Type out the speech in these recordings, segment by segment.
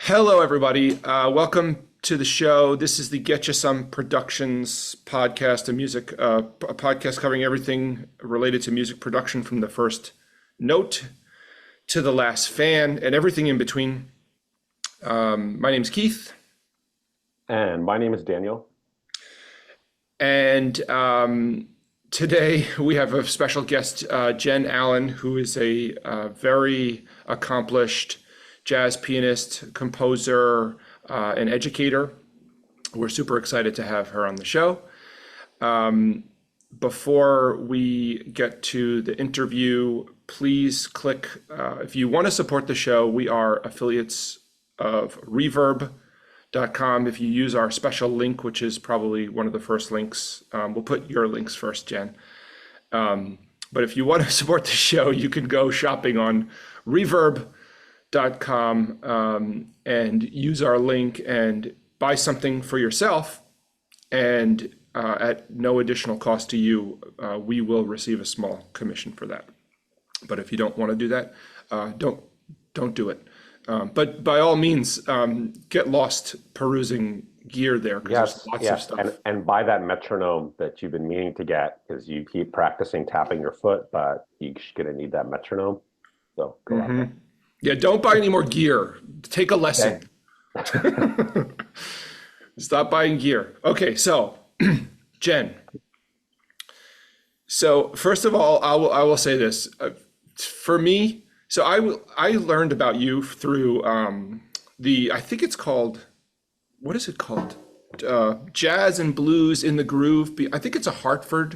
Hello, everybody. Welcome to the show. This is the Get You Some Productions podcast, a podcast covering everything related to music production from the first note to the last fan and everything in between. My name's Keith, And my name is Daniel. and today we have a special guest, Jen Allen, who is a very accomplished jazz pianist, composer, and educator. We're super excited to have her on the show. Before we get to the interview, please click, if you want to support the show, we are affiliates of reverb.com. If you use our special link, which is probably one of the first links, we'll put your links first, Jen. But if you want to support the show, you can go shopping on reverb.com and use our link and buy something for yourself, and at no additional cost to you, we will receive a small commission for that. But if you don't want to do that, don't do it. But by all means, get lost perusing gear there, because there's lots of stuff. And buy that metronome that you've been meaning to get because you keep practicing tapping your foot, but you're going to need that metronome. So go out there. Yeah, don't buy any more gear. Take a lesson. Okay. Stop buying gear. Okay, so Jen. So first of all, I will say this. For me, I learned about you through I think it's called, what is it called? Jazz and Blues in the Groove. I think it's a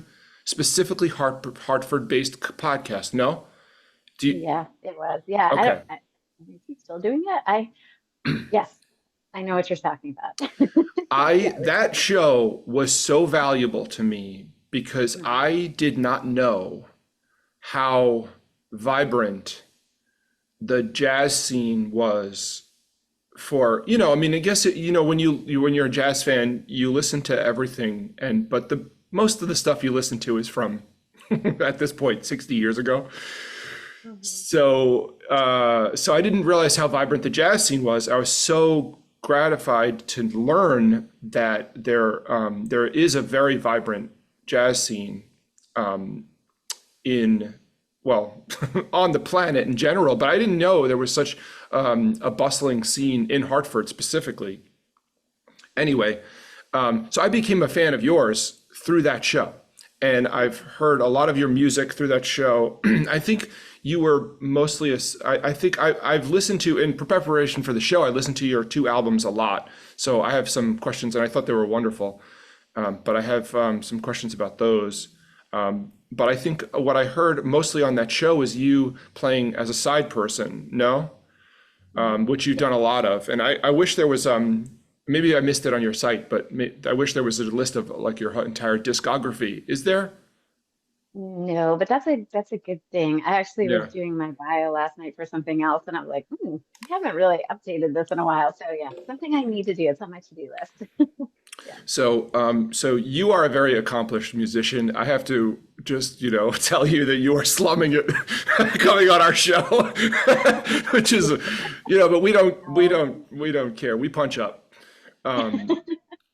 specifically Hartford-based podcast. No? Yeah, it was. Yeah, Okay. is he still doing it? Yes, I know what you're talking about. That show was so valuable to me because I did not know how vibrant the jazz scene was for, I mean, I guess, when you're a jazz fan, you listen to everything, but most of the stuff you listen to is from, at this point, 60 years ago. So I didn't realize how vibrant the jazz scene was. I was so gratified to learn that there is a very vibrant jazz scene in, well, on the planet in general. But I didn't know there was such a bustling scene in Hartford specifically. Anyway, so I became a fan of yours through that show. And I've heard a lot of your music through that show. I think you were mostly I think I've listened to, in preparation for the show, I listened to your two albums a lot. So I have some questions, and I thought they were wonderful. But I have some questions about those. But I think what I heard mostly on that show was you playing as a side person, no? Which you've done a lot of. And I wish there was, maybe I missed it on your site, but I wish there was a list of like your entire discography. Is there? No, but that's a good thing. I actually Yeah. was doing my bio last night for something else, and I was like, I haven't really updated this in a while. So yeah, something I need to do. It's on my to-do list. Yeah. So you are a very accomplished musician. I have to just, tell you that you are slumming it coming on our show, which is, but we don't care. We punch up.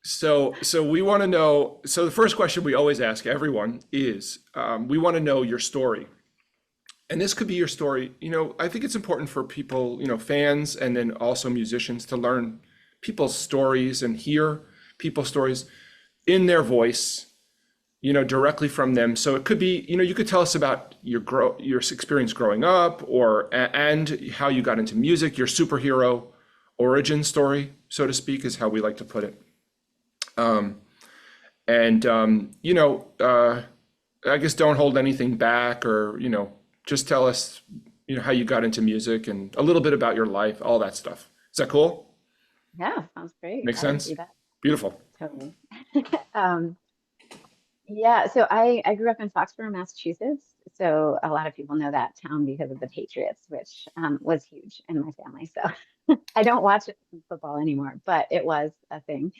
So we want to know. So the first question we always ask everyone is, we want to know your story, and this could be your story. I think it's important for people, fans, and then also musicians, to learn people's stories and hear people's stories in their voice, directly from them. So it could be, you could tell us about your experience growing up, and how you got into music, your superhero origin story, so to speak, is how we like to put it. I guess don't hold anything back, or, just tell us, how you got into music and a little bit about your life, all that stuff. Is that cool? Yeah, sounds great. Makes I would sense? do that Beautiful. totally. Um, yeah, so I grew up in Foxborough, Massachusetts. So a lot of people know that town because of the Patriots, which was huge in my family. So I don't watch football anymore, but it was a thing.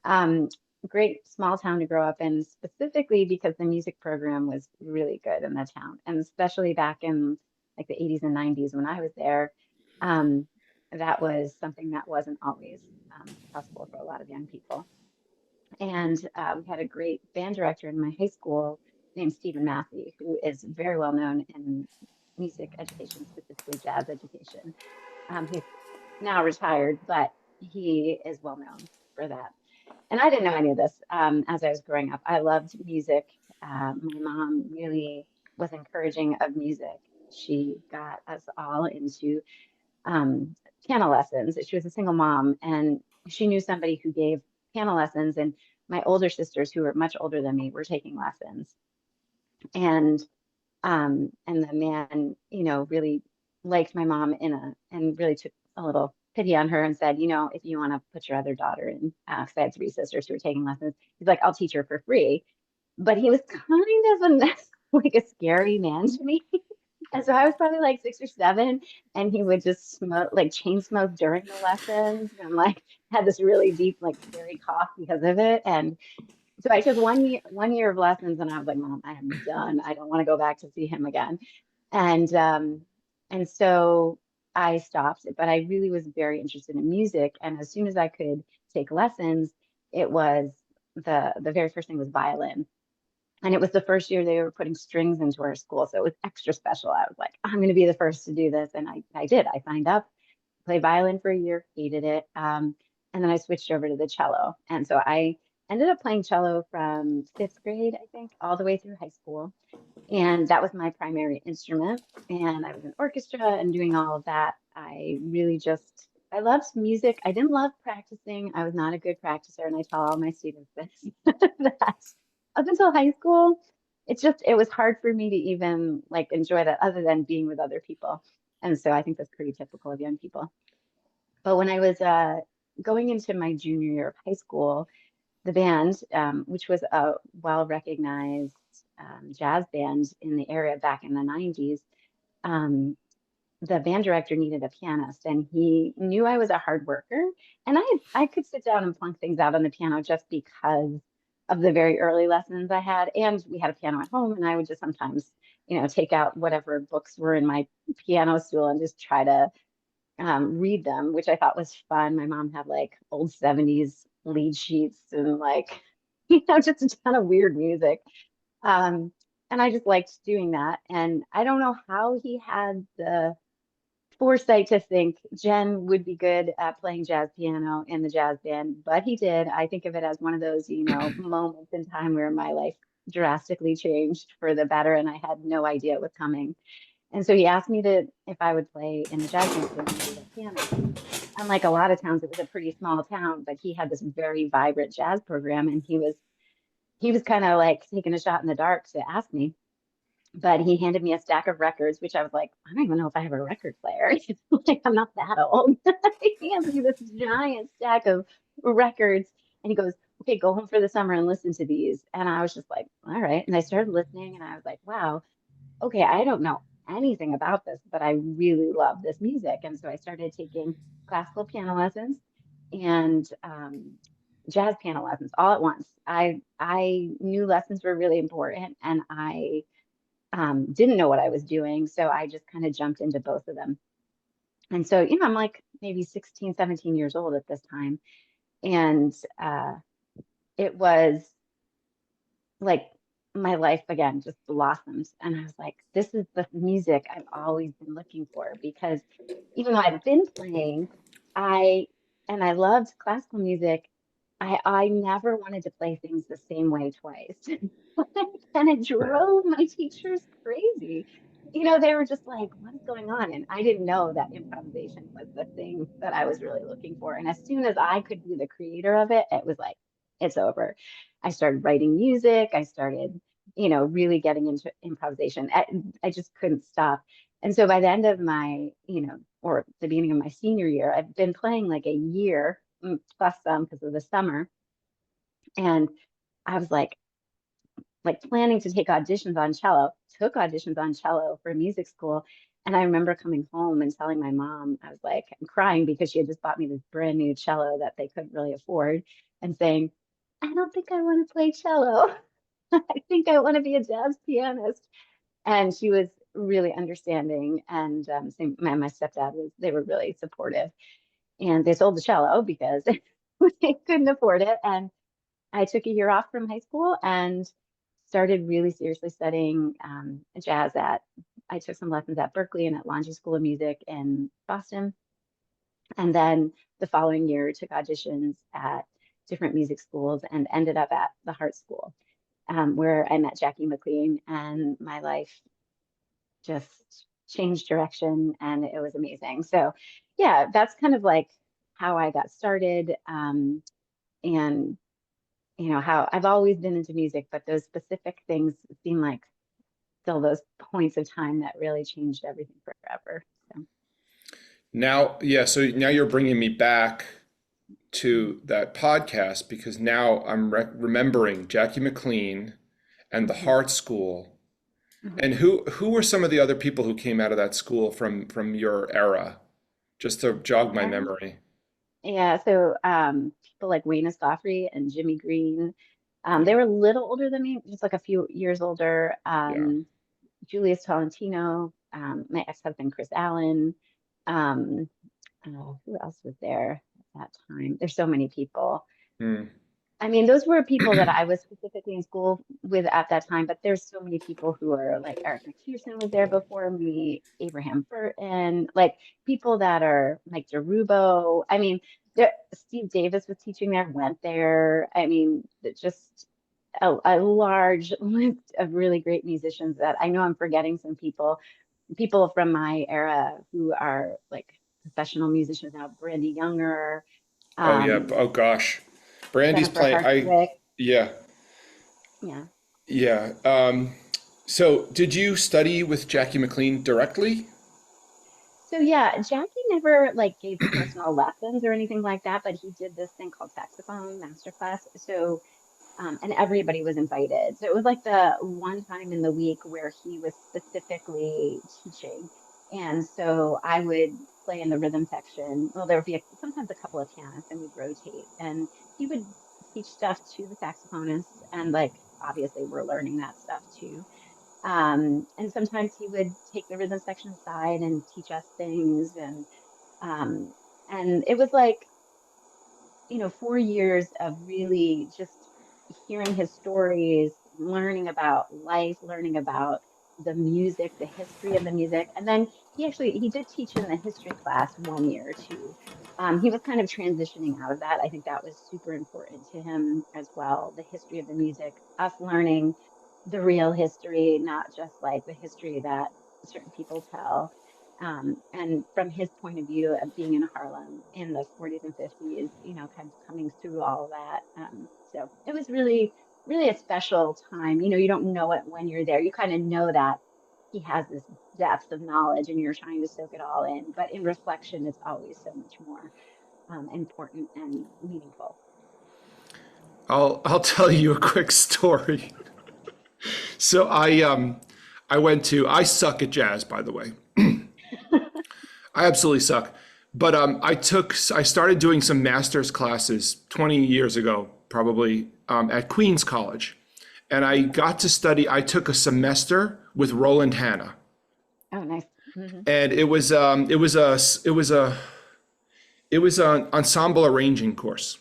Um, Great small town to grow up in, specifically because the music program was really good in the town, and especially back in like the 80s and 90s when I was there. Um, that was something that wasn't always possible for a lot of young people. And we had a great band director in my high school named Stephen Massey, who is very well known in music education, specifically jazz education. He's now retired, but he is well known for that. And I didn't know any of this as I was growing up. I loved music. My mom really was encouraging of music. She got us all into um, piano lessons. She was a single mom, and she knew somebody who gave piano lessons. And my older sisters, who were much older than me, were taking lessons. And the man, really liked my mom and really took a little pity on her and said, if you want to put your other daughter in, because I had three sisters who were taking lessons, he's like, I'll teach her for free. But he was kind of a like a scary man to me. And so I was probably like 6 or 7, and he would just smoke, like chain smoke during the lessons, and like had this really deep, like scary cough because of it. And so I took 1 year of lessons, and I was like, Mom, I am done. I don't want to go back to see him again. And um, and so I stopped, but I really was very interested in music. And as soon as I could take lessons, it was the very first thing was violin. And it was the first year they were putting strings into our school. So it was extra special. I was like, I'm going to be the first to do this. And I did. I signed up, played violin for a year, hated it. And then I switched over to the cello. And so I ended up playing cello from 5th grade, I think, all the way through high school. And that was my primary instrument. And I was in orchestra and doing all of that. I loved music. I didn't love practicing. I was not a good practicer. And I tell all my students this, that up until high school, it was hard for me to even like enjoy that other than being with other people. And so I think that's pretty typical of young people. But when I was going into my junior year of high school, the band, which was a well-recognized jazz band in the area back in the 90s, um, the band director needed a pianist, and he knew I was a hard worker, and I could sit down and plunk things out on the piano just because of the very early lessons I had, and we had a piano at home, and I would just sometimes, take out whatever books were in my piano stool and just try to read them, which I thought was fun. My mom had like old 70s lead sheets and like, just a ton of weird music. Um, and I just liked doing that. And I don't know how he had the foresight to think Jen would be good at playing jazz piano in the jazz band, but he did. I think of it as one of those, moments in time where my life drastically changed for the better, and I had no idea it was coming. And so he asked me to if I would play in the jazz band for him and be the pianist. Unlike a lot of towns, it was a pretty small town, but he had this very vibrant jazz program, and he was kind of like taking a shot in the dark to ask me. But he handed me a stack of records, which I was like, I don't even know if I have a record player. Like, I'm not that old. He hands me this giant stack of records, and he goes, okay, go home for the summer and listen to these. And I was just like, all right. And I started listening, and I was like, wow, okay, I don't know anything about this, but I really love this music. And so I started taking classical piano lessons and jazz piano lessons all at once. I knew lessons were really important, and I didn't know what I was doing. So I just kind of jumped into both of them. And so, I'm like maybe 16, 17 years old at this time. And it was like my life again just blossomed. And I was like, this is the music I've always been looking for, because even though I've been playing, I I loved classical music. I never wanted to play things the same way twice. And it drove my teachers crazy. They were just like, what is going on? And I didn't know that improvisation was the thing that I was really looking for. And as soon as I could be the creator of it, it was like, it's over. I started writing music. I started, really getting into improvisation. I just couldn't stop. And so by the end of my, or the beginning of my senior year, I've been playing like a year plus some because of the summer. And I was like planning to take auditions on cello, took auditions on cello for music school. And I remember coming home and telling my mom, I was like, I'm crying because she had just bought me this brand new cello that they couldn't really afford, and saying, I don't think I want to play cello. I think I want to be a jazz pianist. And she was really understanding. And my stepdad they were really supportive. And they sold the cello because they couldn't afford it. And I took a year off from high school and started really seriously studying jazz I took some lessons at Berkeley and at Longy School of Music in Boston. And then the following year took auditions at different music schools and ended up at the Hart School, where I met Jackie McLean, and my life just changed direction, and it was amazing. So yeah, that's kind of like how I got started. And how I've always been into music, but those specific things seem like still those points of time that really changed everything forever. So Now, yeah, so now you're bringing me back to that podcast because now I'm remembering Jackie McLean and the mhm, Hart School. mhm. And who were some of the other people who came out of that school from your era? Just to jog my Yeah, memory. yeah. So people like Wayne Escoffrey and Jimmy Green, Yeah, they were a little older than me, just like a few years older. yeah. Julius Tolentino, my ex-husband Chris Allen. Um, who else was there at that time? There's so many people. Hmm. I mean, those were people that I was specifically in school with at that time, but there's so many people who are like Eric McPherson was there before me, Abraham Burton, like people that are like DeRubo. I mean, Steve Davis was teaching there, went there. I mean, just a large list of really great musicians that I know I'm forgetting some people from my era who are like professional musicians now, Brandy Younger, Oh yeah. um, Oh gosh. Brandy's Jennifer playing. Hartwick. Yeah, Yeah. yeah. So did you study with Jackie McLean directly? So yeah, Jackie never like gave personal lessons or anything like that, but he did this thing called saxophone masterclass. So and everybody was invited. So it was like the one time in the week where he was specifically teaching. And so I would play in the rhythm section. Well, there would be sometimes a couple of pianists and we'd rotate. And he would teach stuff to the saxophonists. And like, obviously, we're learning that stuff too. And sometimes he would take the rhythm section aside and teach us things. Um, and it was like, 4 years of really just hearing his stories, learning about life, learning about the music, the history of the music. And then he did teach in the history class 1 year too. He was kind of transitioning out of that. I think that was super important to him as well, the history of the music, us learning the real history, not just like the history that certain people tell. And from his point of view of being in Harlem in the 40s and 50s, kind of coming through all of that. So it was really, really a special time. You don't know it when you're there. You kind of know that he has this depth of knowledge and you're trying to soak it all in. But in reflection, it's always so much more important and meaningful. I'll tell you a quick story. So I suck at jazz, by the way. I absolutely suck. But I started doing some master's classes 20 years ago, probably, at Queens College. And I took a semester with Roland Hanna. Oh, nice. Hmm. And it was an ensemble arranging course,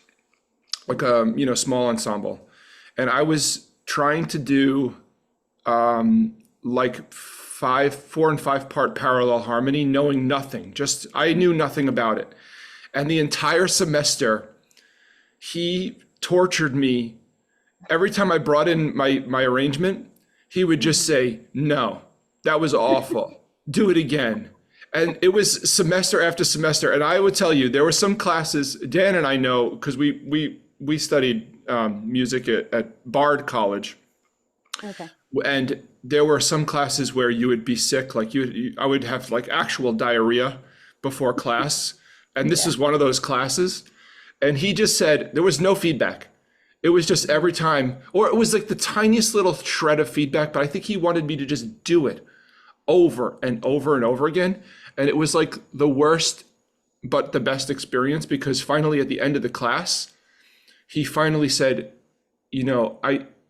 like a, small ensemble. And I was trying to do like 4 and 5 part parallel harmony, knowing nothing. Just I knew nothing about it. And the entire semester, he tortured me. Every time I brought in my arrangement, he would just Hmm. say, "No, that was awful. Do it again." And it was semester after semester. And I would tell you, there were some classes, Dan and I know, because we studied music at Bard College. Okay. And there were some classes where you would be sick, like I would have like actual diarrhea before class. And this Yeah. is one of those classes. And he just said there was no feedback. It was just every time, or it was like the tiniest little shred of feedback, but I think he wanted me to just do it over and over and over again. And it was like the worst, but the best experience because finally at the end of the class, he finally said,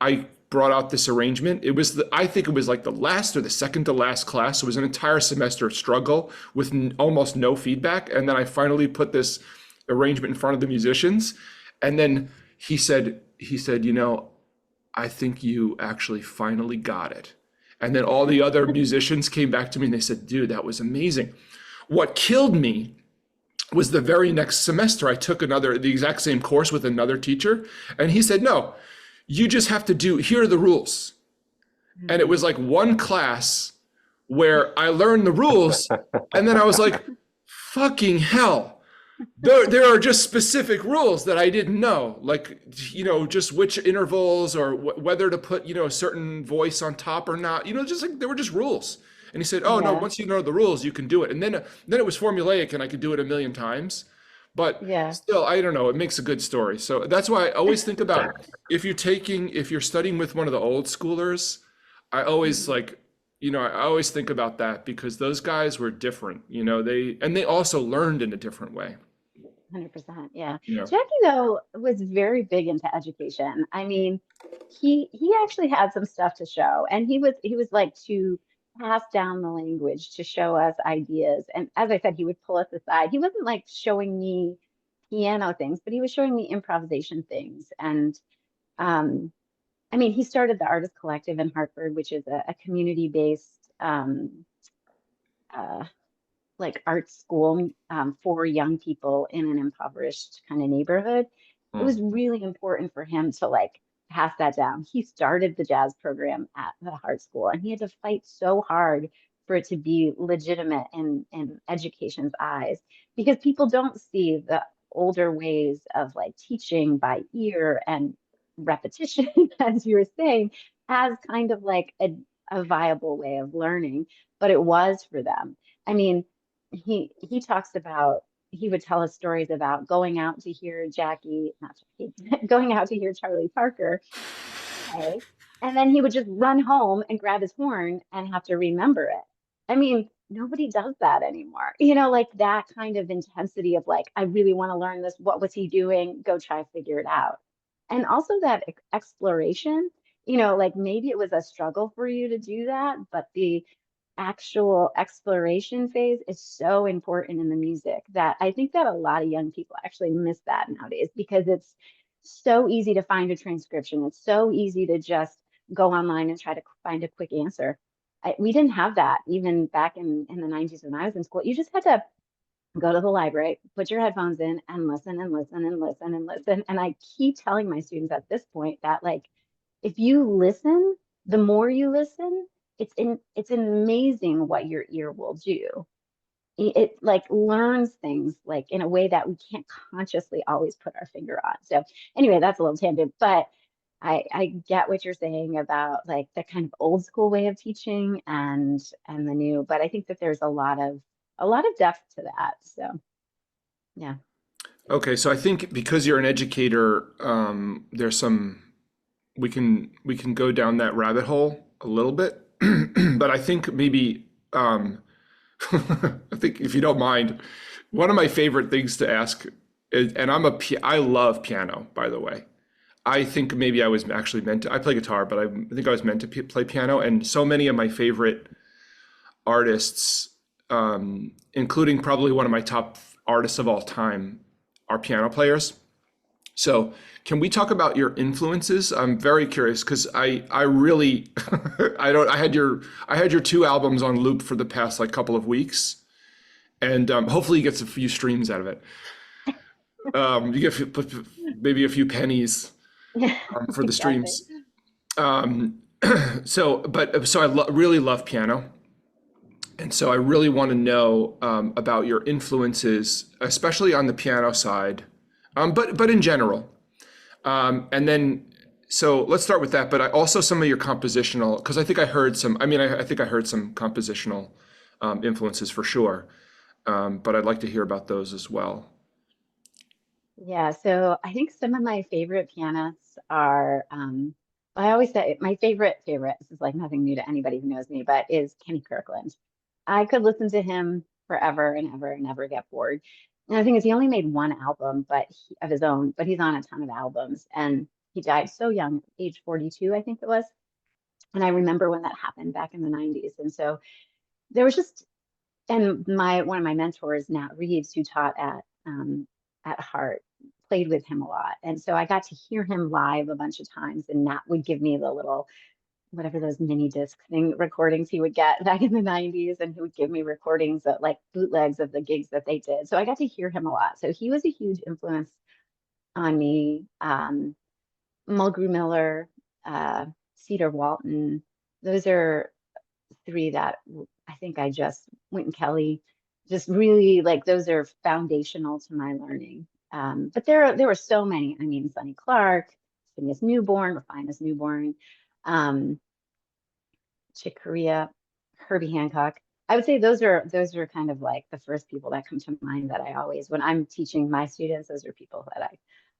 I brought out this arrangement. It was I think it was like the last or the second to last class. It was an entire semester of struggle with almost no feedback. And then I finally put this arrangement in front of the musicians. And then he said, I think you actually finally got it. And then all the other musicians came back to me and they said, dude, that was amazing. What killed me was the very next semester I took the exact same course with another teacher. And he said, no, you just have to here are the rules. And it was like one class where I learned the rules. And then I was like, fucking hell. There are just specific rules that I didn't know, like, just which intervals or whether to put, a certain voice on top or not, just like there were just rules. And he said, oh, no, once you know the rules, you can do it. And then it was formulaic and I could do it a million times. But still, I don't know, it makes a good story. So that's why I always think about if you're studying with one of the old schoolers, I always I always think about that because those guys were different, they also learned in a different way. 100%. Yeah. Yeah. Jackie, though, was very big into education. I mean, he actually had some stuff to show, and he was like to pass down the language to show us ideas. And as I said, he would pull us aside. He wasn't like showing me piano things, but he was showing me improvisation things. And I mean, he started the Artist Collective in Hartford, which is a community-based like art school for young people in an impoverished kind of neighborhood. It was really important for him to like pass that down. He started the jazz program at the art school and he had to fight so hard for it to be legitimate in education's eyes because people don't see the older ways of like teaching by ear and repetition, as you were saying, as kind of like a viable way of learning, but it was for them. I mean, he talks about he would tell us stories about going out to hear not Jackie, going out to hear Charlie Parker play, and then he would just run home and grab his horn and have to remember it. I mean, nobody does that anymore. Like that kind of intensity of like, I really want to learn this. What was he doing? Go try to figure it out. And also that exploration, like maybe it was a struggle for you to do that, but the actual exploration phase is so important in the music that I think that a lot of young people actually miss that nowadays because it's so easy to find a transcription. It's so easy to just go online and try to find a quick answer. We didn't have that even back in the 90s when I was in school. You just had to go to the library, put your headphones in and listen and listen and listen and listen. And I keep telling my students at this point that like, if you listen, the more you listen, it's amazing what your ear will do. It like learns things like in a way that we can't consciously always put our finger on. So anyway, that's a little tangent, but I get what you're saying about like the kind of old school way of teaching and the new, but I think that there's a lot of depth to that. So yeah. Okay, so I think because you're an educator, there's we can go down that rabbit hole a little bit, but I think maybe I think if you don't mind, one of my favorite things to ask, and I love piano, by the way. I think maybe I was actually meant to. I play guitar, but I think I was meant to play piano, and so many of my favorite artists, including probably one of my top artists of all time, are piano players. So can we talk about your influences? I'm very curious because I really I had your two albums on loop for the past like couple of weeks, and hopefully you get a few streams out of it. You get maybe a few pennies for the streams. So I really love piano. And so I really want to know about your influences, especially on the piano side, but in general. And then, so let's start with that. But also some of your compositional, because I think I heard some. I mean, I think I heard some compositional influences for sure. But I'd like to hear about those as well. Yeah, so I think some of my favorite pianists are, I always say my favorite, this is like nothing new to anybody who knows me, but is Kenny Kirkland. I could listen to him forever and ever and never get bored. And the thing is, he only made one album, of his own, but he's on a ton of albums. And he died so young, age 42, I think it was. And I remember when that happened back in the 90s. And so there was just, and one of my mentors, Nat Reeves, who taught at Hart, played with him a lot. And so I got to hear him live a bunch of times, and Nat would give me the little, whatever those mini disc thing recordings he would get back in the 90s, and he would give me recordings of like bootlegs of the gigs that they did. So I got to hear him a lot. So he was a huge influence on me. Mulgrew Miller, Cedar Walton, those are three that I think I just, Wynton Kelly, just really like those are foundational to my learning. But there were so many. I mean, Sonny Clark, Phineas Newborn, Refinus Newborn, um, Chick Corea, Herbie Hancock. I would say those are kind of like the first people that come to mind that I always, when I'm teaching my students, those are people that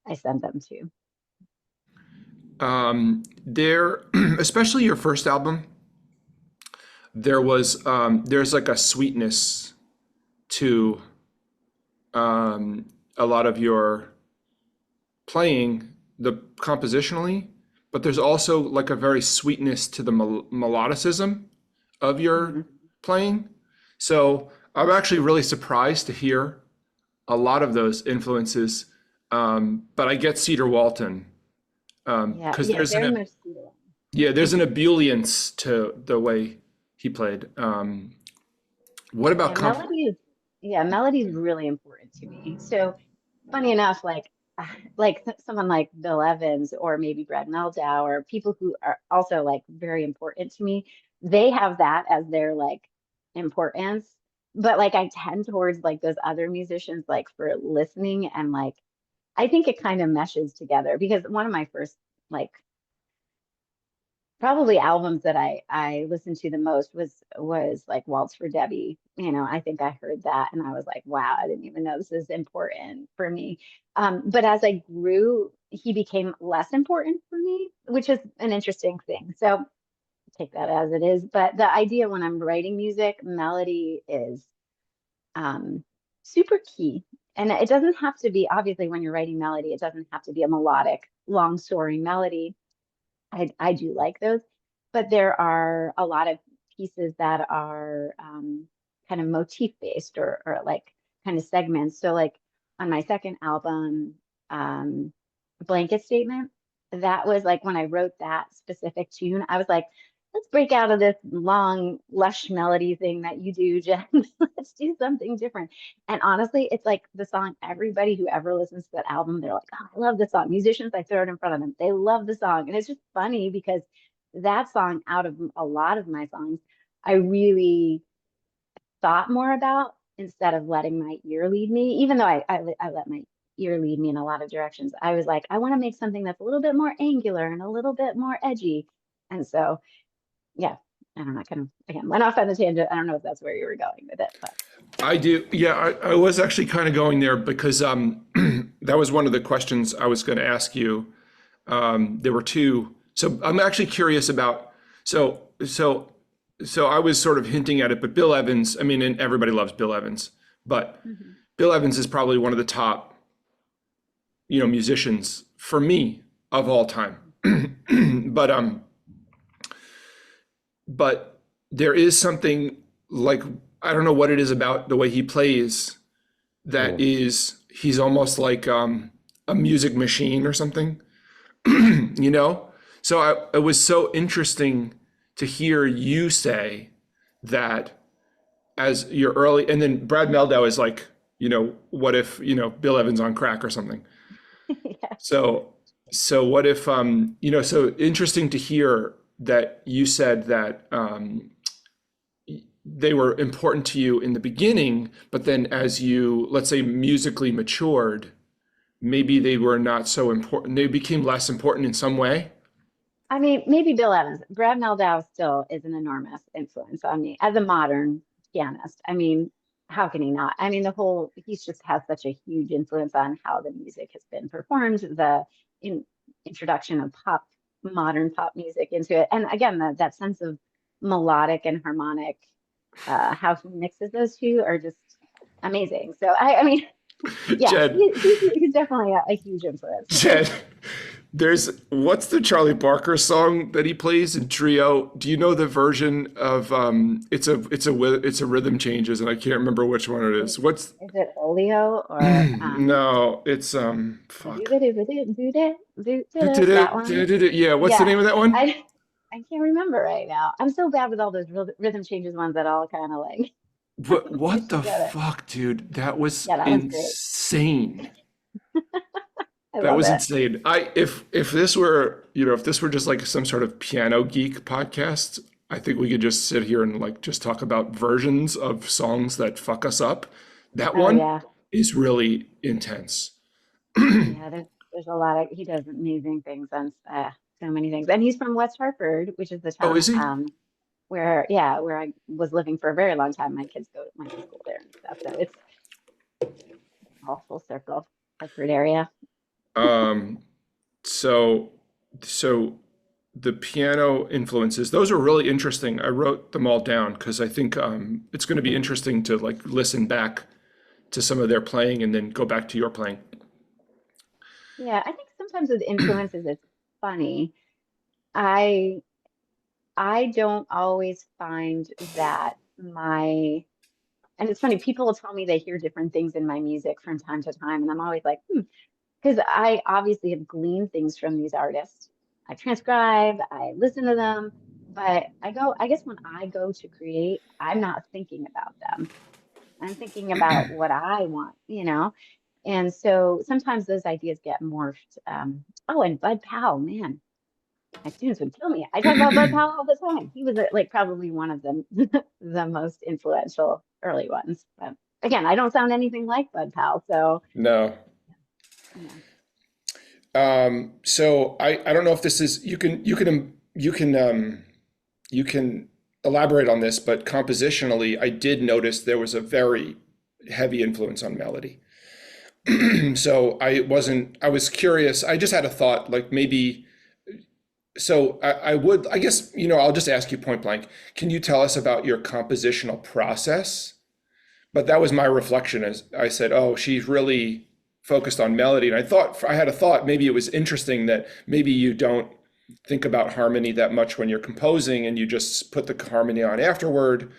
I send them to. There, especially your first album, there's like a sweetness to a lot of your playing, the compositionally, but there's also like a very sweetness to the melodicism of your playing. So I'm actually really surprised to hear a lot of those influences. But I get Cedar Walton because Yeah, very much Cedar. there's an ebullience to the way he played. What about Yeah, melody is really important to me. So funny enough, like someone like Bill Evans or maybe Brad Meldau or people who are also like very important to me, they have that as their like importance. But like I tend towards like those other musicians like for listening and like I think it kind of meshes together because one of my first like probably albums that I listened to the most was like Waltz for Debbie. You know, I think I heard that and I was like, wow, I didn't even know this is important for me. But as I grew, he became less important for me, which is an interesting thing. So take that as it is. But the idea when I'm writing music, melody is um, super key. And it doesn't have to be, obviously, when you're writing melody, it doesn't have to be a melodic, long soaring melody. I do like those, but there are a lot of pieces that are kind of motif based or like kind of segments. So like on my second album, Blanket Statement, that was like when I wrote that specific tune, I was like, let's break out of this long, lush melody thing that you do, Jen. Let's do something different. And honestly, it's like the song, everybody who ever listens to that album, they're like, oh, I love this song. Musicians, I throw it in front of them. They love the song. And it's just funny because that song, out of a lot of my songs, I really thought more about instead of letting my ear lead me, even though I let my ear lead me in a lot of directions. I was like, I want to make something that's a little bit more angular and a little bit more edgy. And so yeah, I don't know, kind of again went off on the tangent. I don't know if that's where you were going with it, but I do. Yeah, I was actually kind of going there because that was one of the questions I was going to ask you. There were two. So I'm actually curious about, so I was sort of hinting at it, but Bill Evans, I mean, and everybody loves Bill Evans, but Bill Evans is probably one of the top, musicians for me of all time. But but there is something like, I don't know what it is about the way he plays that is, he's almost like a music machine or something, you know? So it was so interesting to hear you say that as your early, and then Brad Meldau is like, what if, Bill Evans on crack or something. yeah. So what if, so interesting to hear that you said that they were important to you in the beginning, but then as you, let's say, musically matured, maybe they were not so important. They became less important in some way. I mean, maybe Bill Evans. Brad Meldau still is an enormous influence on me as a modern pianist. I mean, how can he not? I mean, he's just has such a huge influence on how the music has been performed, the introduction of modern pop music into it. And again, that sense of melodic and harmonic, how he mixes those two are just amazing. So I mean, yeah, Jed, he's definitely a huge influence. Jed, There's what's the Charlie Barker song that he plays in trio? Do you know the version of it's a rhythm changes and I can't remember which one it Is, is. What's is it Olio or no, it's fuck. that one? Yeah, what's the Yeah, name of that one? I I can't remember right now. I'm so bad with all those rhythm changes ones that all kind of like But mush what the together. fuck, dude? That was Yeah, that one's great. insane. I That love was it. insane. If this were, if this were just like some sort of piano geek podcast, I think we could just sit here and like just talk about versions of songs that fuck us up. That Oh one yeah. is really intense. Yeah, there's a lot of he does amazing things on so many things. And he's from West Hartford, which is the Oh, town is he? where I was living for a very long time. My kids went to school there and stuff. So it's all full circle, Hartford area. Um, so so the piano influences, those are really interesting. I wrote them all down because I think it's going to be interesting to like listen back to some of their playing and then go back to your playing. Yeah, I think sometimes with influences it's funny. I I don't always find that my and it's funny, people will tell me they hear different things in my music from time to time, and I'm always like, because I obviously have gleaned things from these artists. I transcribe, I listen to them, but I guess when I go to create, I'm not thinking about them. I'm thinking about what I want, you know? And so sometimes those ideas get morphed. Oh, and Bud Powell, man, my students would kill me. I talk about Bud Powell all the time. He was like probably one of the the most influential early ones. But again, I don't sound anything like Bud Powell, so No. yeah. So I don't know if this is you can elaborate on this, but compositionally, I did notice there was a very heavy influence on melody. So I was curious. I just had a thought, like maybe, so I would, I guess, I'll just ask you point blank. Can you tell us about your compositional process? But that was my reflection as I said, oh, she's really focused on melody. And I had a thought, maybe it was interesting that maybe you don't think about harmony that much when you're composing and you just put the harmony on afterward.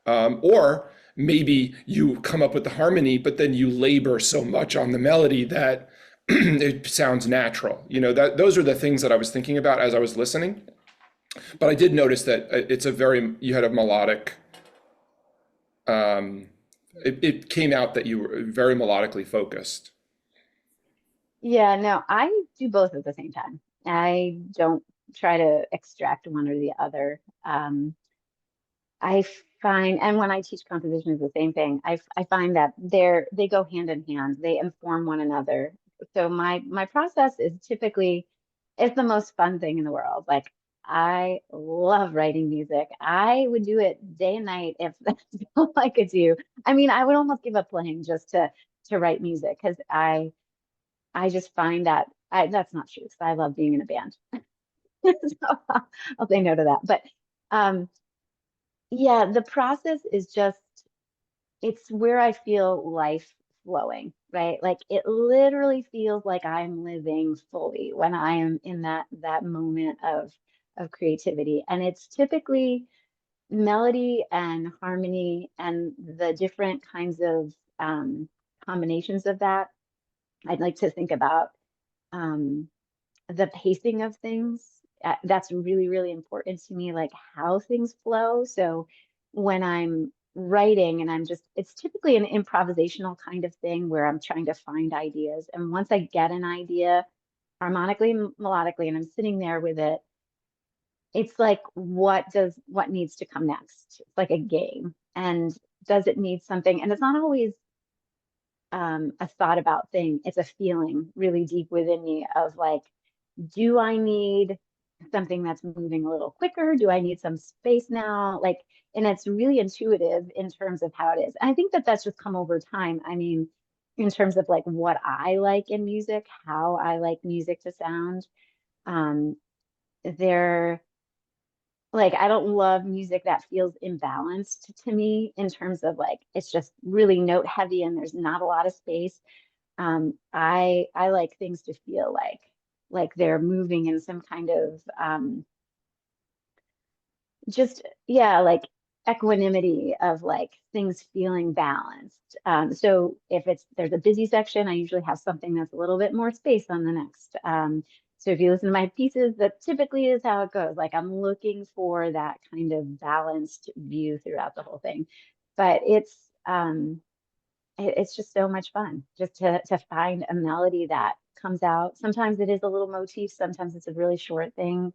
Or maybe you come up with the harmony, but then you labor so much on the melody that it sounds natural. That those are the things that I was thinking about as I was listening. But I did notice that you had a melodic, um, it came out that you were very melodically focused. Yeah, no, I do both at the same time. I don't try to extract one or the other. I find, and when I teach composition is the same thing. I find that they go hand in hand. They inform one another. So my process is typically it's the most fun thing in the world. Like I love writing music. I would do it day and night if that's all I could do. I mean, I would almost give up playing just to write music because I just find that that's not true because I love being in a band. So I'll say no to that. But um, yeah, the process is just it's where I feel life flowing, right? Like it literally feels like I'm living fully when I am in that moment of creativity. And it's typically melody and harmony and the different kinds of combinations of that. I'd like to think about um, the pacing of things. That's really, really important to me, like how things flow. So when I'm writing and it's typically an improvisational kind of thing where I'm trying to find ideas. And once I get an idea harmonically, melodically, and I'm sitting there with it, it's like, what needs to come next? It's like a game. And does it need something? And it's not always a thought about thing. It's a feeling really deep within me of like, do I need something that's moving a little quicker? Do I need some space now? Like, and it's really intuitive in terms of how it is. And I think that that's just come over time. I mean, in terms of like what I like in music, how I like music to sound. Um, there, like, I don't love music that feels imbalanced to me in terms of like it's just really note heavy and there's not a lot of space. I like things to feel like they're moving in some kind of just yeah, like equanimity of like things feeling balanced. So if there's a busy section, I usually have something that's a little bit more space on the next. So if you listen to my pieces, that typically is how it goes. Like I'm looking for that kind of balanced view throughout the whole thing. But it's just so much fun just to find a melody that comes out. Sometimes it is a little motif, sometimes it's a really short thing.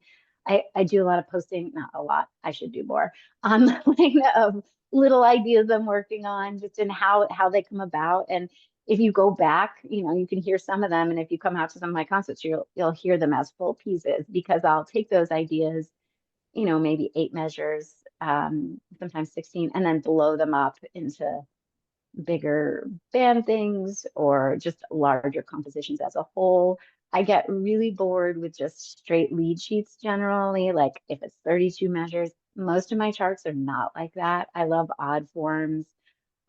I do a lot of posting, not a lot, I should do more online of little ideas I'm working on, just in how they come about. And if you go back, you can hear some of them. And if you come out to some of my concerts, you'll hear them as full pieces, because I'll take those ideas, maybe 8 measures, sometimes 16, and then blow them up into bigger band things or just larger compositions as a whole. I get really bored with just straight lead sheets generally. Like if it's 32 measures, most of my charts are not like that. I love odd forms.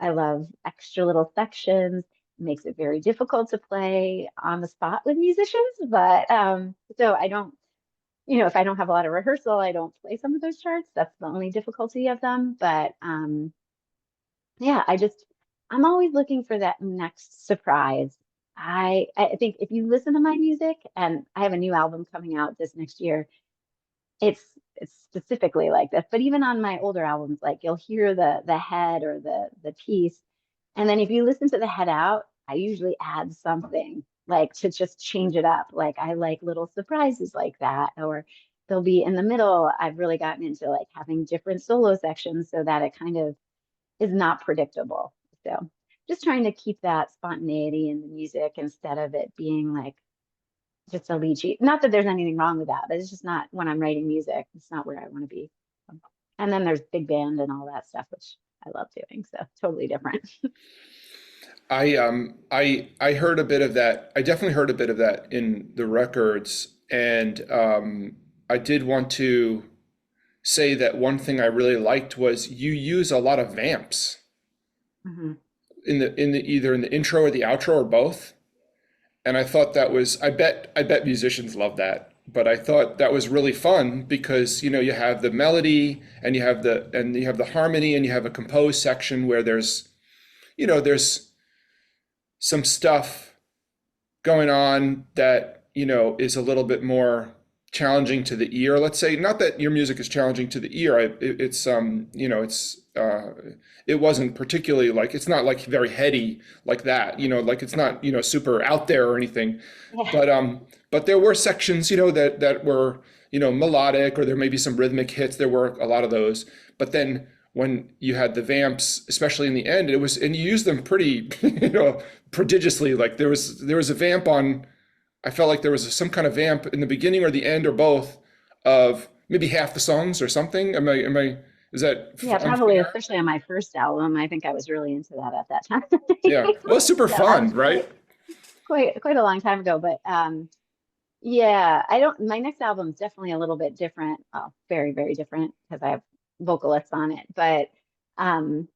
I love extra little sections. It makes it very difficult to play on the spot with musicians. But so I don't, if I don't have a lot of rehearsal, I don't play some of those charts. That's the only difficulty of them. But yeah, I'm always looking for that next surprise. I think if you listen to my music, and I have a new album coming out this next year, it's it's specifically like this. But even on my older albums, like you'll hear the head or the piece, and then if you listen to the head out, I usually add something like to just change it up. Like I like little surprises like that, or they'll be in the middle. I've really gotten into like having different solo sections so that it kind of is not predictable. So just trying to keep that spontaneity in the music instead of it being like just a lead sheet. Not that there's anything wrong with that, but it's just not when I'm writing music. It's not where I want to be. And then there's big band and all that stuff, which I love doing. So totally different. I heard a bit of that. I definitely heard a bit of that in the records, and I did want to say that one thing I really liked was you use a lot of vamps Mhm. in the either in the intro or the outro or both. And I thought that was, I bet musicians love that. But I thought that was really fun because, you have the melody and you have the harmony and you have a composed section where there's some stuff going on that, is a little bit more challenging to the ear, let's say. Not that your music is challenging to the ear. It wasn't particularly like, it's not like very heady like that, like it's not, super out there or anything. Yeah. But there were sections, that were, melodic, or there may be some rhythmic hits. There were a lot of those. But then when you had the vamps, especially in the end, and you used them pretty, prodigiously. Like there was a vamp on, I felt like there was some kind of vamp in the beginning or the end or both of maybe half the songs or something. Is that Yeah, probably unfair? especially on my first album. I think I was really into that at that time. Yeah. Well, it's super Yeah, that fun, was right? quite a long time ago. But yeah, I don't, my next album is definitely a little bit different. Very, very different because I have vocalists on it. But um,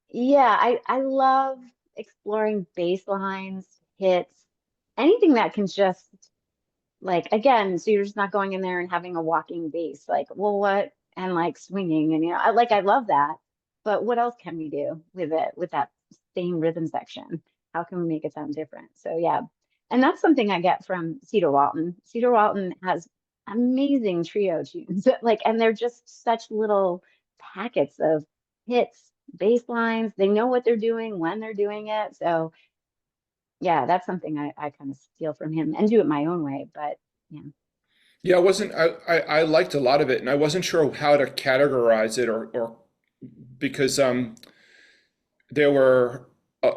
yeah, I love exploring bass lines, hits, anything that can just like again, so you're just not going in there and having a walking bass, like, well, what, and like swinging, and I love that. But what else can we do with it, with that same rhythm section? How can we make it sound different? So yeah, and that's something I get from Cedar Walton. Cedar Walton has amazing trio tunes, like, and they're just such little packets of hits, bass lines. They know what they're doing when they're doing it. So yeah, that's something I kind of steal from him and do it my own way. But yeah. Yeah, I liked a lot of it, and I wasn't sure how to categorize it, or because there were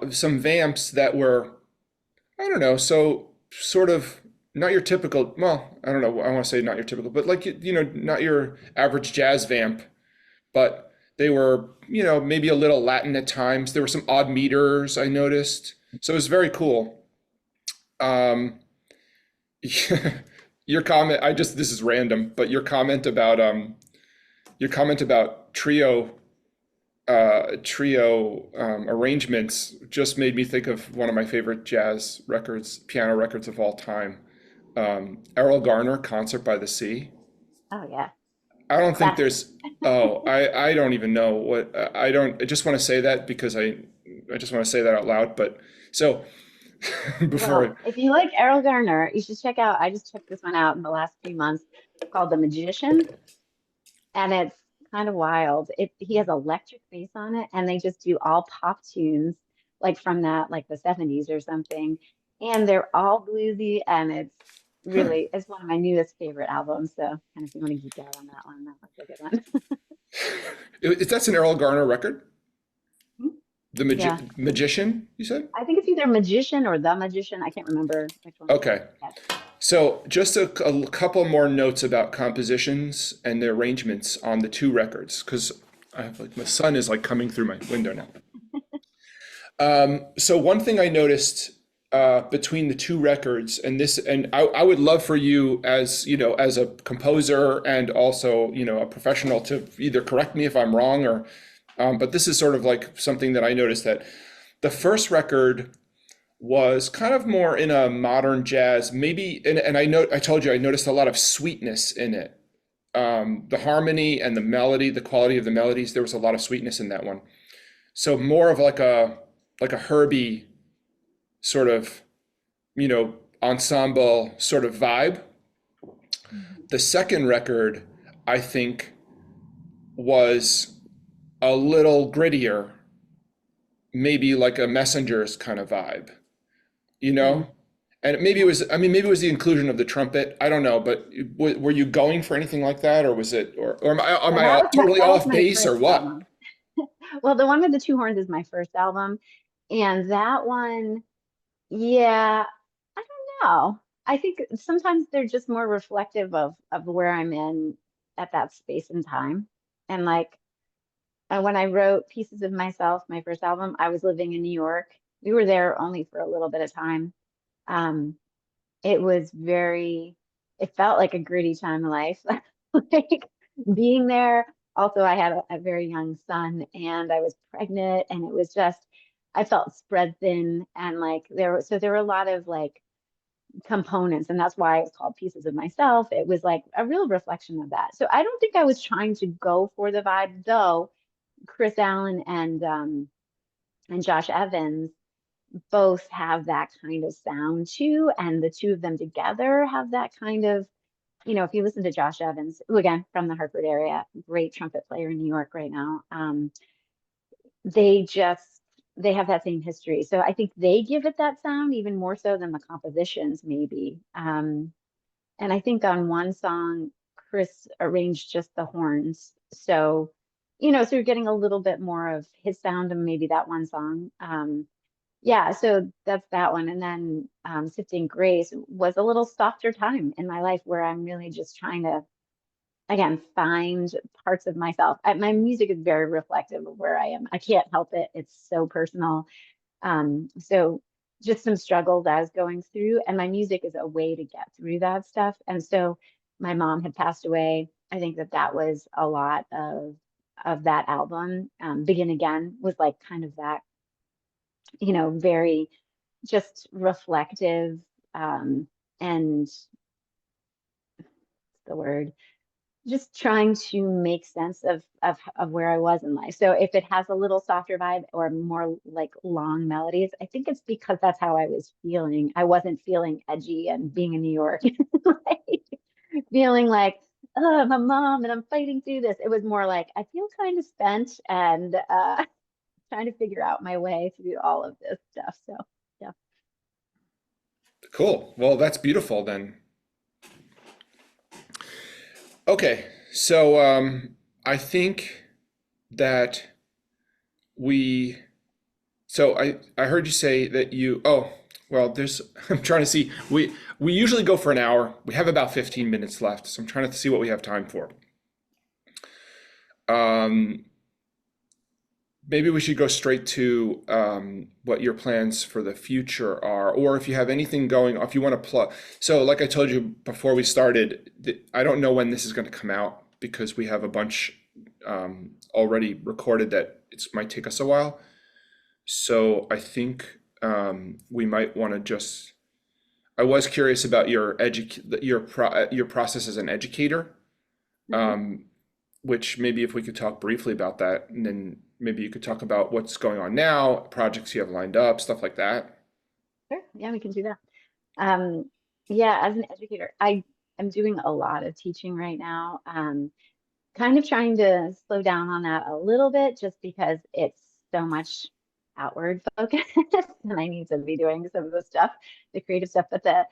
some vamps that were, I don't know, so sort of not your typical, well, I don't know, I want to say not your typical, but like, not your average jazz vamp, but they were, maybe a little Latin at times. There were some odd meters I noticed. So it was very cool. Um, your comment, this is random, but your comment about trio arrangements just made me think of one of my favorite jazz records, piano records of all time. Errol Garner, Concert by the Sea. Oh yeah, I don't think classic. there's, oh, I don't even know what, I don't, I just want to say that because I just want to say that out loud. But so before, Well, if you like Errol Garner, you should check out. I just checked this one out in the last 3 months. It's called The Magician, and it's kind of wild. He has electric bass on it, and they just do all pop tunes, like from that, like the 70s or something. And they're all bluesy, and it's one of my newest favorite albums. So, kind of if you want to geek out on that one, that was a good one. that's an Errol Garner record? The Yeah, Magician, you said? I think it's either Magician or The Magician. I can't remember which one it is. Okay. So just a couple more notes about compositions and the arrangements on the two records, because I have like my sun is like coming through my window now. So one thing I noticed between the two records, and this, and I would love for you as, you know, as a composer and also, you know, a professional to either correct me if I'm wrong or, but this is sort of like something that I noticed that the first record was kind of more in a modern jazz, maybe, and I told you I noticed a lot of sweetness in it. The harmony and the melody, the quality of the melodies, there was a lot of sweetness in that one. So more of like a Herbie sort of, you know, ensemble sort of vibe. The second record, I think, was a little grittier, maybe like a Messengers kind of vibe, you Mhm. know? And maybe it was, I mean, maybe it was the inclusion of the trumpet. I don't know, but were you going for anything like that, or was it, or am So I totally that was off my base, or first what? album. Well, the one with the two horns is my first album, and that one, yeah, I don't know. I think sometimes they're just more reflective of where I'm in at that space and time. And like when I wrote Pieces of Myself, my first album, I was living in New York. We were there only for a little bit of time. Um, it was it felt like a gritty time of life. Like being there. Also, I had a very young son and I was pregnant, and it was just, I felt spread thin, and like there were a lot of like components, and that's why it was called Pieces of Myself. It was like a real reflection of that. So I don't think I was trying to go for the vibe, though. Chris Allen and Josh Evans both have that kind of sound too, and the two of them together have that kind of, if you listen to Josh Evans, who again from the Hartford area, great trumpet player in New York right now, they just they have that same history. So I think they give it that sound even more so than the compositions, maybe. And I think on one song, Chris arranged just the horns. So, so you're getting a little bit more of his sound and maybe that one song. Yeah, so that's that one. And then Sifting Grace was a little softer time in my life where I'm really just trying to, again, find parts of myself. My music is very reflective of where I am. I can't help it. It's so personal. So just some struggles I was going through, and my music is a way to get through that stuff. And so my mom had passed away. I think that was a lot of that album. Begin Again was like kind of that, very just reflective, and the word, just trying to make sense of where I was in life. So if it has a little softer vibe or more like long melodies, I think it's because that's how I was feeling. I wasn't feeling edgy and being in New York, like, feeling like, oh, I'm a mom and I'm fighting through this. It was more like I feel kind of spent and trying to figure out my way through all of this stuff. So yeah. Cool. Well, that's beautiful then. Okay, so I think that we. So I heard you say that you. Oh, well, there's. I'm trying to see. We usually go for an hour. We have about 15 minutes left, so I'm trying to see what we have time for. Um, Maybe we should go straight to what your plans for the future are, or if you have anything going, if you want to plug. So, like I told you before we started, I don't know when this is going to come out because we have a bunch already recorded that it might take us a while. So, I think we might want to just. I was curious about your process as an educator, Mhm. which maybe if we could talk briefly about that, and then maybe you could talk about what's going on now, projects you have lined up, stuff like that. Sure. Yeah, we can do that. Um, yeah, as an educator, I am doing a lot of teaching right now. Kind of trying to slow down on that a little bit just because it's so much outward focus and I need to be doing some of the stuff, the creative stuff. But the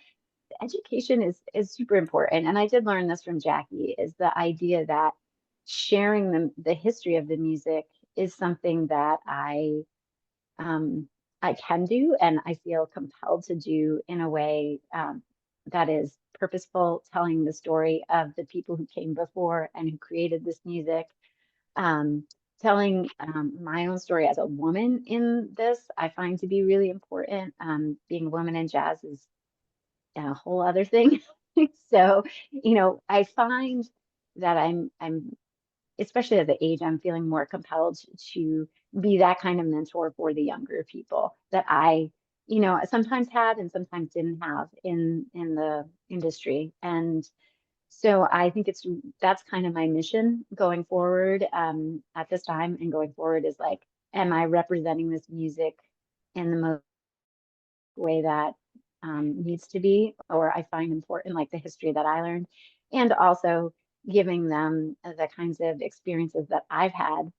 education is super important. And I did learn this from Jackie, is the idea that sharing the history of the music is something that um, I can do and I feel compelled to do in a way that is purposeful, telling the story of the people who came before and who created this music. Um, Telling my own story as a woman in this, I find to be really important. Being a woman in jazz is a whole other thing. So, I find that I'm especially at the age I'm feeling more compelled to be that kind of mentor for the younger people that I, sometimes had and sometimes didn't have in the industry. And so I think that's kind of my mission going forward at this time and going forward is like, am I representing this music in the most way that needs to be, or I find important, like the history that I learned, and also giving them the kinds of experiences that I've had,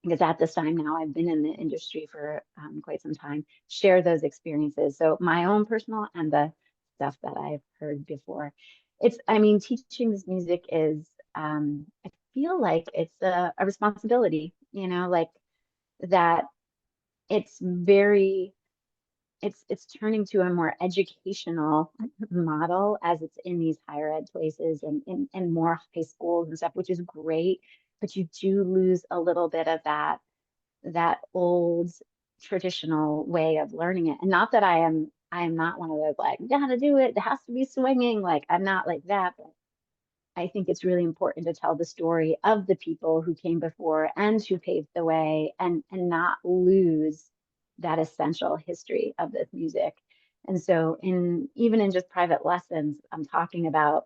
because at this time now I've been in the industry for quite some time, share those experiences. So my own personal and the stuff that I've heard before. I mean, teaching this music is, I feel like it's a responsibility, like that it's very it's turning to a more educational model as it's in these higher ed places and more high schools and stuff, which is great. But you do lose a little bit of that old traditional way of learning it. And not that I am not one of those like, you gotta do it, it has to be swinging. Like I'm not like that, but I think it's really important to tell the story of the people who came before and who paved the way and not lose that essential history of this music. And so even in just private lessons, I'm talking about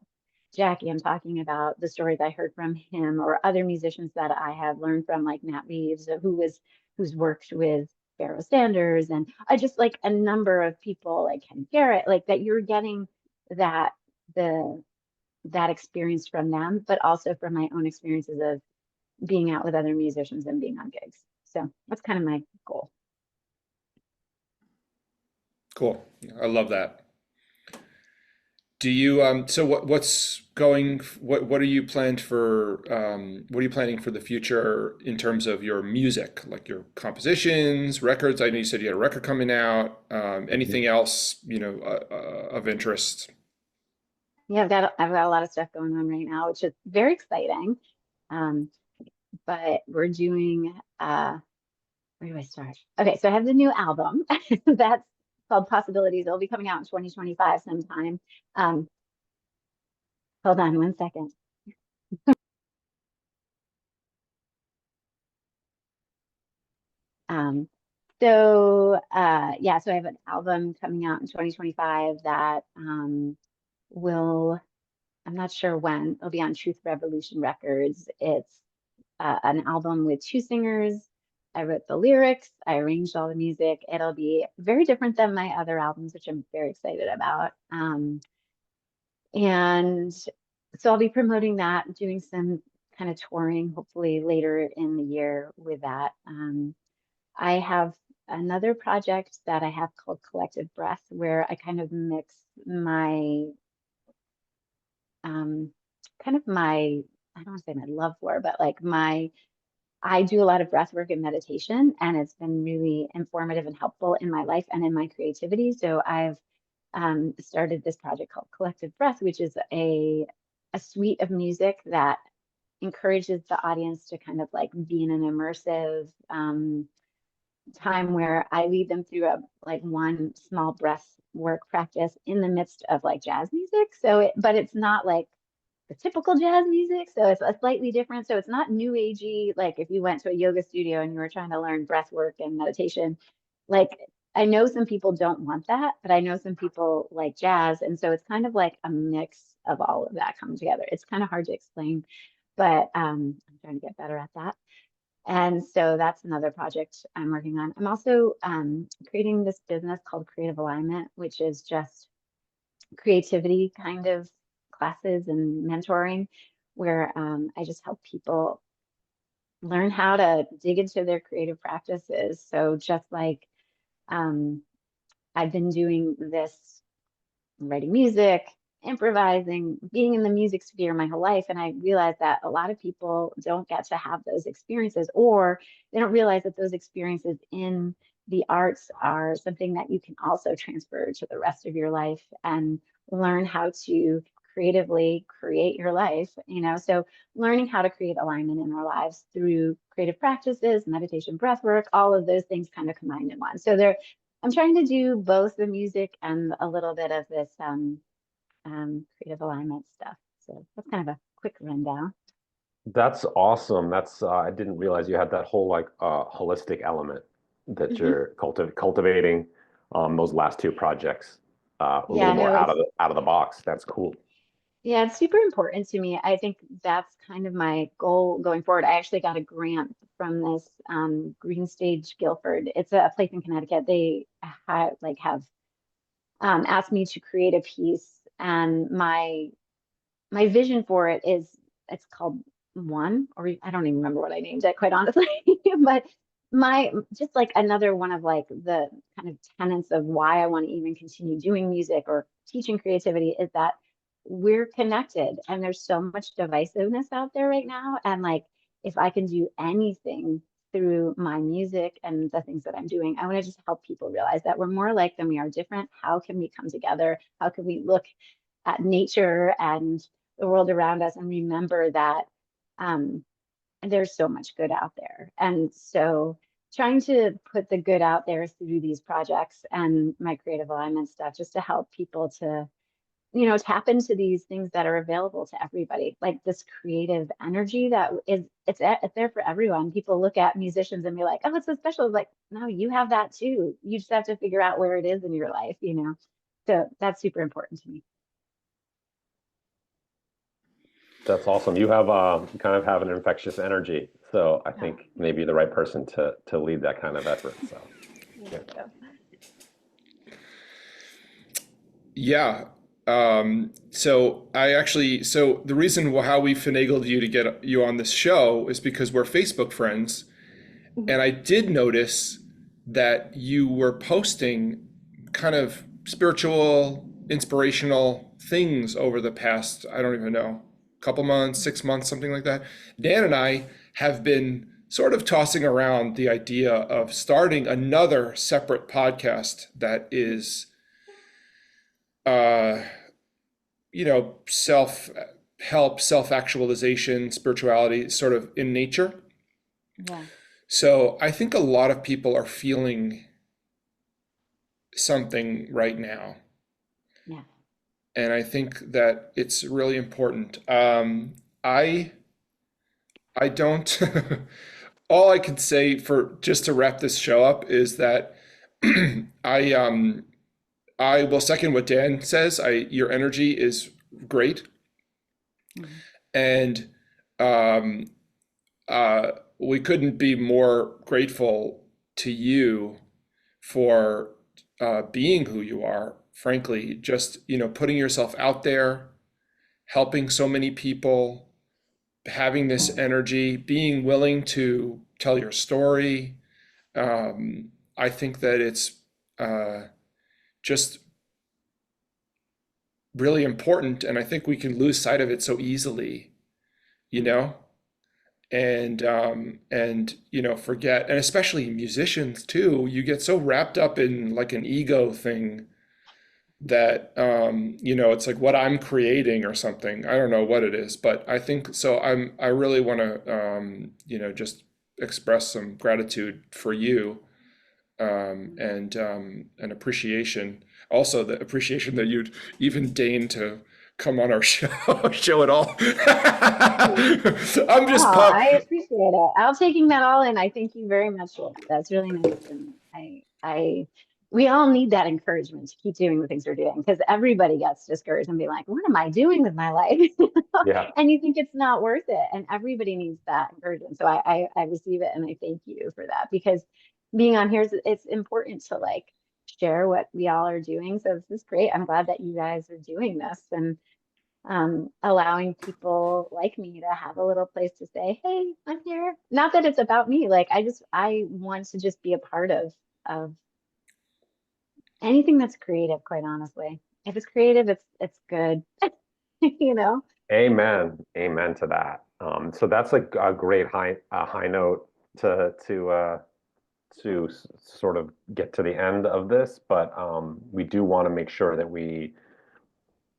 Jackie, I'm talking about the stories I heard from him or other musicians that I have learned from, like Matt Reeves, who's worked with Pharoah Sanders, and I just like a number of people like Ken Garrett, like that you're getting that the that experience from them, but also from my own experiences of being out with other musicians and being on gigs. So that's kind of my goal. Cool. I love that. Do you so what are you planned for what are you planning for the future in terms of your music, like your compositions, records? I know you said you had a record coming out. Mhm. Anything else, of interest? Yeah, I've got a lot of stuff going on right now, which is very exciting. Um, but we're doing where do I start? Okay, so I have the new album that's called Possibilities. It'll be coming out in 2025 sometime. Um, Hold on one second. Um, so I have an album coming out in 2025 that will, I'm not sure when, it'll be on Truth Revolution Records. It's an album with two singers. I wrote the lyrics, I arranged all the music. It'll be very different than my other albums, which I'm very excited about. And so I'll be promoting that, doing some kind of touring, hopefully later in the year with that. I have another project that I have called Collective Breath, where I kind of mix my um, kind of my, I don't want to say my love for, but like I do a lot of breath work and meditation, and it's been really informative and helpful in my life and in my creativity. So I've started this project called Collective Breath, which is a suite of music that encourages the audience to kind of like be in an immersive time where I lead them through a like one small breath work practice in the midst of like jazz music. But it's not like the typical jazz music. So it's a slightly different. So it's not new agey. Like if you went to a yoga studio and you were trying to learn breath work and meditation, like I know some people don't want that, but I know some people like jazz. And so it's kind of like a mix of all of that coming together. It's kind of hard to explain, but I'm trying to get better at that. And so that's another project I'm working on. I'm also creating this business called Creative Alignment, which is just creativity kind of classes and mentoring, where I just help people learn how to dig into their creative practices. So just like um, I've been doing this, writing music, improvising, being in the music sphere my whole life. And I realized that a lot of people don't get to have those experiences, or they don't realize that those experiences in the arts are something that you can also transfer to the rest of your life and learn how to creatively create your life, you know? So learning how to create alignment in our lives through creative practices, meditation, breath work, all of those things kind of combined in one. So I'm trying to do both the music and a little bit of this creative alignment stuff. So that's kind of a quick rundown. That's awesome. That's I didn't realize you had that whole like holistic element that Hmm. you're cultivating those last two projects a Yeah, little more no, out of the box. That's cool. yeah, it's super important to me. I think that's kind of my goal going forward. I actually got a grant from this Green Stage Guilford. It's a place in Connecticut. They have asked me to create a piece, and my vision for it is it's called One, or I don't even remember what I named it, quite honestly. But my just like another one of like the kind of tenets of why I want to even continue doing music or teaching creativity is that we're connected and there's so much divisiveness out there right now. And like if I can do anything through my music and the things that I'm doing, I want to just help people realize that we're more alike than we are different. How can we come together? How can we look at nature and the world around us and remember that um, there's so much good out there. And so trying to put the good out there through these projects and my creative alignment stuff just to help people to, you know, tap into these things that are available to everybody, like this creative energy that is it's there for everyone. People look at musicians and be like, oh, it's so special. Like, no, you have that too. You just have to figure out where it is in your life, you know. So that's super important to me. That's awesome. You kind of have an infectious energy. So I Oh, think maybe the right person to lead that kind of effort. So thank yeah. you. Yeah. So the reason how we finagled you to get you on this show is because we're Facebook friends. And I did notice that you were posting kind of spiritual, inspirational things over the past, I don't even know, couple months, 6 months, something like that. Dan and I have been sort of tossing around the idea of starting another separate podcast that is, uh, self help, self actualization, spirituality, sort of in nature. Yeah, So I think a lot of people are feeling something right now. yeah. And I think that it's really important. I I don't all I can say for just to wrap this show up is that I I will second what Dan says. Your energy is great. Mhm. And um uh we couldn't be more grateful to you for being who you are, frankly, just, putting yourself out there, helping so many people, having this energy, being willing to tell your story. I think that it's uh, just really important. And I think we can lose sight of it so easily, you know? Forget, and especially musicians too, you get so wrapped up in like an ego thing that it's like what I'm creating or something. I don't know what it is, but I think so. I really want to just express some gratitude for you, and appreciation. Also, the appreciation that you'd even deign to come on our show, show it all. I'm just Oh, pumped. I appreciate it. I'll taking that all in. I thank you very much, Wolf. That's really nice. And I we all need that encouragement to keep doing the things we're doing, because everybody gets discouraged and be like, what am I doing with my life? Yeah. And you think it's not worth it. And everybody needs that encouragement. So I receive it, and I thank you for that, because being on here, it's important to like share what we all are doing. So this is great. I'm glad that you guys are doing this, and allowing people like me to have a little place to say, hey, I'm here. Not that it's about me. Like I want to just be a part of anything that's creative, quite honestly. If it's creative, it's good. You know? Amen. Amen to that. So that's like a great high note to sort of get to the end of this, but we do want to make sure that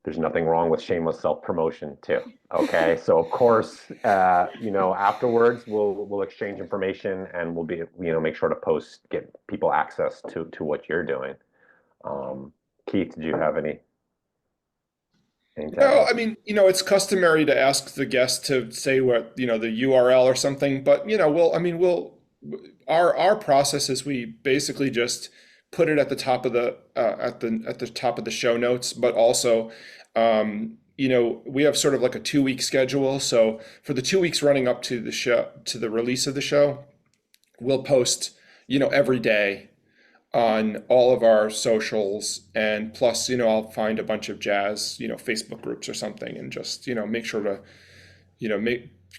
there's nothing wrong with shameless self-promotion too. Okay, so of course, afterwards we'll exchange information, and we'll be make sure to get people access to what you're doing. Keith, did you have anything to No, add? I mean, it's customary to ask the guest to say what, the URL or something, but, our process is we basically just put it at the top of the top of the show notes, but also, we have sort of like a 2-week schedule. So for the 2 weeks running up to the release of the show, we'll post, every day on all of our socials, and plus, I'll find a bunch of jazz, Facebook groups or something, and just, make sure to,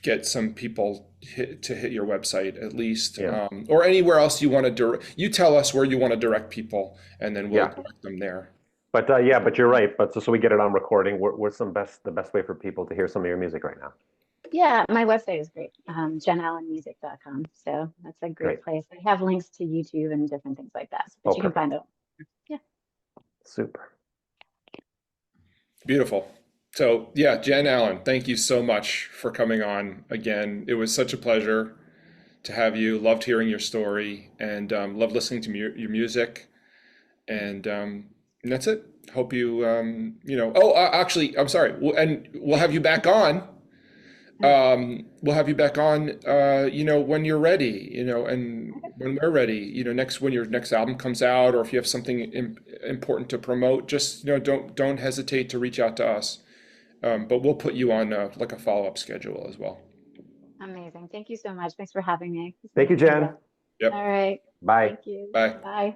get some people to hit your website at least, Yeah. or anywhere else you want to you tell us where you want to direct people, and then we'll Yeah. direct them there. But but you're right. But so we get it on recording. What's the best way for people to hear some of your music right now? Yeah, my website is great. JenAllenMusic.com. So that's a Great. great place. I have links to YouTube and different things like that, but Oh, you can perfect. find it. Yeah. Super. Beautiful. So yeah, Jen Allen, thank you so much for coming on again. It was such a pleasure to have you. Loved hearing your story, and loved listening to your music. And that's it. Hope you, Oh, actually, I'm sorry. And we'll have you back on. We'll have you back on, when you're ready, and when we're ready, when your next album comes out, or if you have something important to promote, just, don't hesitate to reach out to us. But we'll put you on like a follow-up schedule as well. Amazing. Thank you so much. Thanks for having me. It's Thank nice you, to meet Jen. you. Yep. All right. Bye. Thank you. Bye. Bye.